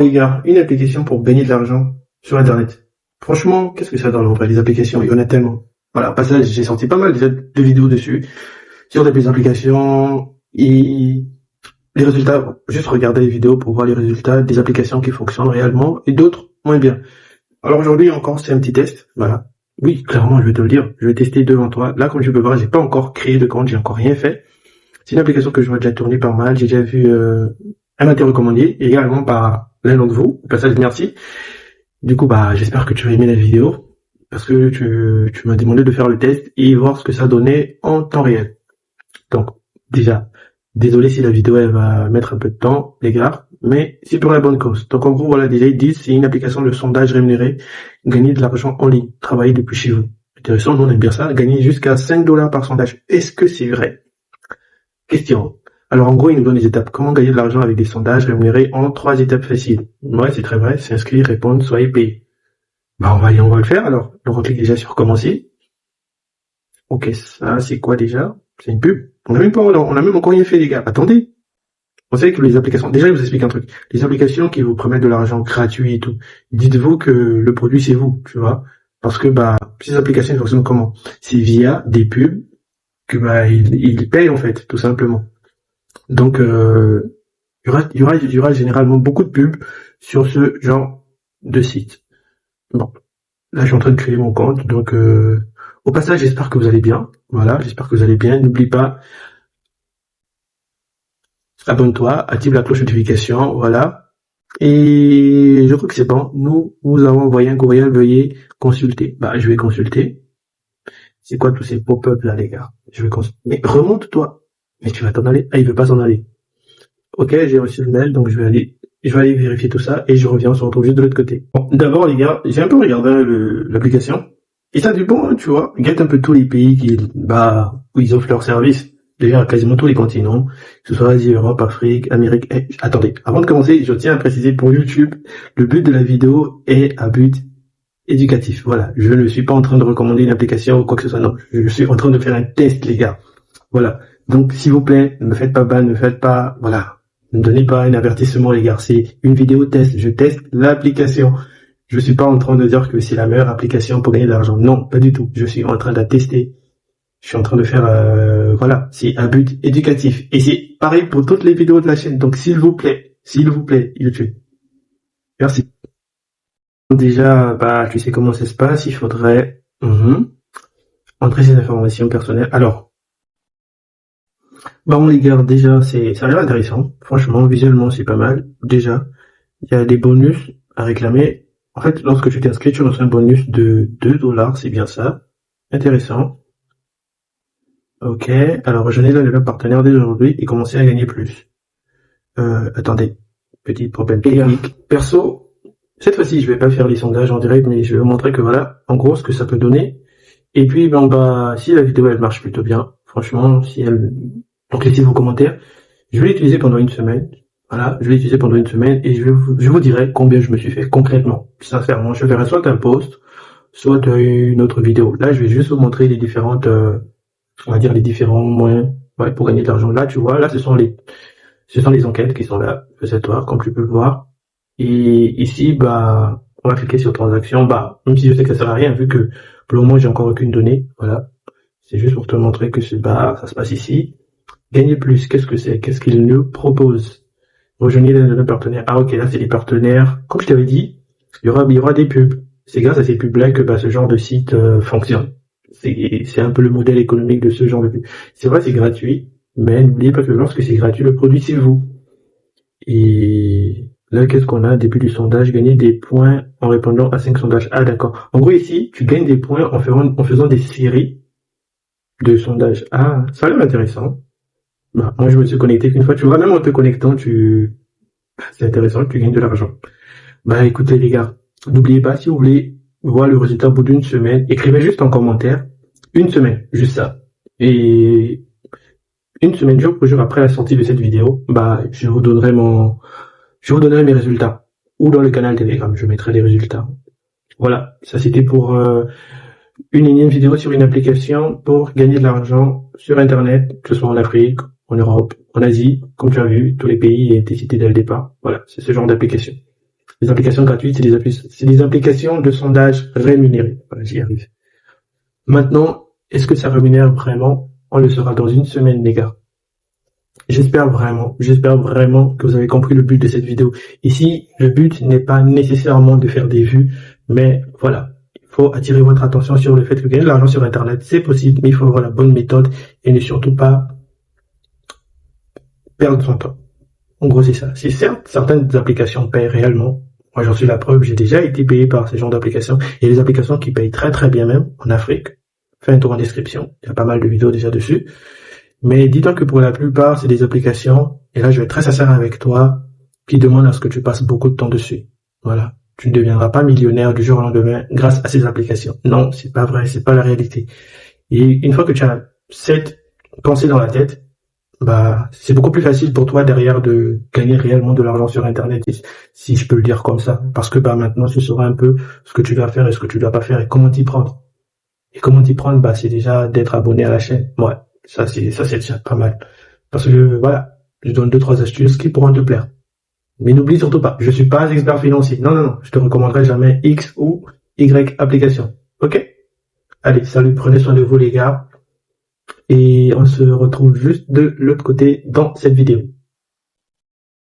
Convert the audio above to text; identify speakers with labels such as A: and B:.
A: Les gars, une application pour gagner de l'argent sur Internet. Franchement, qu'est-ce que ça donne en vrai, les applications? Il y en a tellement. Voilà, au passage, j'ai sorti pas mal déjà de vidéos dessus, sur des applications, et les résultats, juste regarder les vidéos pour voir les résultats des applications qui fonctionnent réellement, et d'autres moins bien. Alors aujourd'hui encore, c'est un petit test, voilà. Oui, clairement, je vais te le dire, je vais tester devant toi. Là, comme tu peux voir, j'ai pas encore créé de compte, j'ai encore rien fait. C'est une application que je vois déjà tourner pas mal, j'ai déjà vu, elle m'a été recommandée, également par l'un d'entre vous. Au passage, merci. Du coup, bah, j'espère que tu vas aimer la vidéo, parce que tu m'as demandé de faire le test et voir ce que ça donnait en temps réel. Donc, déjà, désolé si la vidéo, elle va mettre un peu de temps, les gars, mais c'est pour la bonne cause. Donc, en gros, voilà, déjà, ils disent, c'est une application de sondage rémunéré, gagner de l'argent en ligne, travailler depuis chez vous. Intéressant, nous, on aime bien ça, gagner jusqu'à 5 dollars par sondage. Est-ce que c'est vrai? Question. Alors en gros, il nous donne les étapes. Comment gagner de l'argent avec des sondages rémunérés en 3 étapes faciles. Ouais, c'est très vrai. S'inscrire, répondre, soyez payé. Bah on va le faire alors. Donc on clique déjà sur commencer. Ok, ça c'est quoi déjà? C'est une pub. On a même encore rien fait les gars. Attendez. Vous savez que les applications, déjà je vous explique un truc. Les applications qui vous promettent de l'argent gratuit et tout, dites-vous que le produit c'est vous, tu vois. Parce que bah ces applications elles fonctionnent comment? C'est via des pubs que bah ils payent en fait, tout simplement. Donc, il y aura généralement beaucoup de pubs sur ce genre de site. Bon, là, je suis en train de créer mon compte. Donc, au passage, j'espère que vous allez bien. Voilà, j'espère que vous allez bien. N'oublie pas, abonne-toi, active la cloche de notification. Voilà. Et je crois que c'est bon. Nous vous avons envoyé un courriel. Veuillez consulter. Bah, je vais consulter. C'est quoi tous ces pop-up là, les gars? Je vais consulter. Mais remonte-toi. Mais tu vas t'en aller. Ah, il veut pas s'en aller. Ok, j'ai reçu le mail, donc je vais aller vérifier tout ça et je reviens, on se retrouve juste de l'autre côté. Bon, d'abord les gars, j'ai un peu regardé l'application et ça dépend, hein, tu vois. Regarde un peu tous les pays où ils offrent leurs services. Déjà quasiment tous les continents, que ce soit Asie, Europe, Afrique, Amérique. Attendez, avant de commencer, je tiens à préciser pour YouTube, le but de la vidéo est à but éducatif. Voilà, je ne suis pas en train de recommander une application ou quoi que ce soit. Non, je suis en train de faire un test, les gars. Voilà. Donc, s'il vous plaît, ne me faites pas ban, ne me faites pas, voilà. Ne me donnez pas un avertissement, les gars. C'est une vidéo test. Je teste l'application. Je suis pas en train de dire que c'est la meilleure application pour gagner de l'argent. Non, pas du tout. Je suis en train de la tester. Je suis en train de faire, voilà. C'est un but éducatif. Et c'est pareil pour toutes les vidéos de la chaîne. Donc, s'il vous plaît, YouTube. Merci. Déjà, bah, tu sais comment ça se passe. Il faudrait, entrer ces informations personnelles. Alors, bon les gars, déjà ça a l'air intéressant. Franchement, visuellement c'est pas mal. Déjà, il y a des bonus à réclamer. En fait, lorsque tu t'inscris, tu reçois un bonus de 2 dollars, c'est bien ça. Intéressant. Ok, alors rejoignez le nouveau partenaire dès aujourd'hui et commencez à gagner plus. Attendez, petit problème technique. Perso, cette fois-ci, je vais pas faire les sondages en direct, mais je vais vous montrer que voilà, en gros, ce que ça peut donner. Et puis, ben, bah, si la vidéo elle marche plutôt bien, franchement, donc laissez vos commentaires. Je vais l'utiliser pendant une semaine. Voilà, je vais l'utiliser pendant une semaine et je vous dirai combien je me suis fait concrètement. Sincèrement, je verrai soit un post, soit une autre vidéo. Là, je vais juste vous montrer les différentes, on va dire les différents moyens, ouais, pour gagner de l'argent. Là, tu vois, là, ce sont les enquêtes qui sont là, fais-toi, comme tu peux le voir. Et ici, bah, on va cliquer sur transactions. Bah, même si je sais que ça sert à rien, vu que pour le moment, j'ai encore aucune donnée. Voilà. C'est juste pour te montrer que bah, ça se passe ici. Gagner plus, qu'est-ce que c'est? Qu'est-ce qu'il nous propose? Rejoignez nos partenaires. Ah ok, là c'est les partenaires. Comme je t'avais dit, il y aura des pubs. C'est grâce à ces pubs-là que bah, ce genre de site fonctionne. C'est un peu le modèle économique de ce genre de pub. C'est vrai, c'est gratuit, mais n'oubliez pas que lorsque c'est gratuit, le produit c'est vous. Et là, qu'est-ce qu'on a? Début du sondage, gagner des points en répondant à 5 sondages. Ah d'accord. En gros ici, tu gagnes des points en faisant des séries de sondages. Ah, ça a l'air intéressant. Bah, moi, je me suis connecté qu'une fois. Tu vois, même en te connectant, c'est intéressant, tu gagnes de l'argent. Bah, écoutez, les gars, n'oubliez pas, si vous voulez voir le résultat au bout d'une semaine, écrivez juste en commentaire, une semaine, juste ça. Et une semaine, jour pour jour après la sortie de cette vidéo, bah, je vous donnerai mes résultats. Ou dans le canal Telegram, je mettrai les résultats. Voilà. Ça, c'était pour, une énième vidéo sur une application pour gagner de l'argent sur Internet, que ce soit en Afrique, en Europe, en Asie, comme tu as vu, tous les pays étaient cités dès le départ. Voilà, c'est ce genre d'application. Les applications gratuites, c'est des applications de sondage rémunérées. Voilà, j'y arrive. Maintenant, est-ce que ça rémunère vraiment? On le saura dans une semaine, les gars. J'espère vraiment que vous avez compris le but de cette vidéo. Ici, le but n'est pas nécessairement de faire des vues, mais voilà. Il faut attirer votre attention sur le fait que gagner de l'argent sur Internet, c'est possible, mais il faut avoir la bonne méthode et ne surtout pas perdre son temps. En gros, c'est ça. Si certes, certaines applications payent réellement. Moi, j'en suis la preuve. J'ai déjà été payé par ces genres d'applications. Il y a des applications qui payent très très bien même en Afrique. Fais un tour en description. Il y a pas mal de vidéos déjà dessus. Mais dis-toi que pour la plupart, c'est des applications, et là je vais être très sincère avec toi, qui demandent à ce que tu passes beaucoup de temps dessus. Voilà. Tu ne deviendras pas millionnaire du jour au lendemain grâce à ces applications. Non, c'est pas vrai, c'est pas la réalité. Et une fois que tu as cette pensée dans la tête, bah, c'est beaucoup plus facile pour toi derrière de gagner réellement de l'argent sur Internet, si je peux le dire comme ça. Parce que bah maintenant, tu sauras un peu ce que tu dois faire et ce que tu dois pas faire et comment t'y prendre. Et comment t'y prendre, bah, c'est déjà d'être abonné à la chaîne. Ouais. Ça, c'est déjà pas mal. Parce que, voilà, je donne 2-3 astuces qui pourront te plaire. Mais n'oublie surtout pas, je suis pas expert financier. Non. Je te recommanderai jamais X ou Y application. Ok? Allez, salut, prenez soin de vous, les gars. Et on se retrouve juste de l'autre côté dans cette vidéo.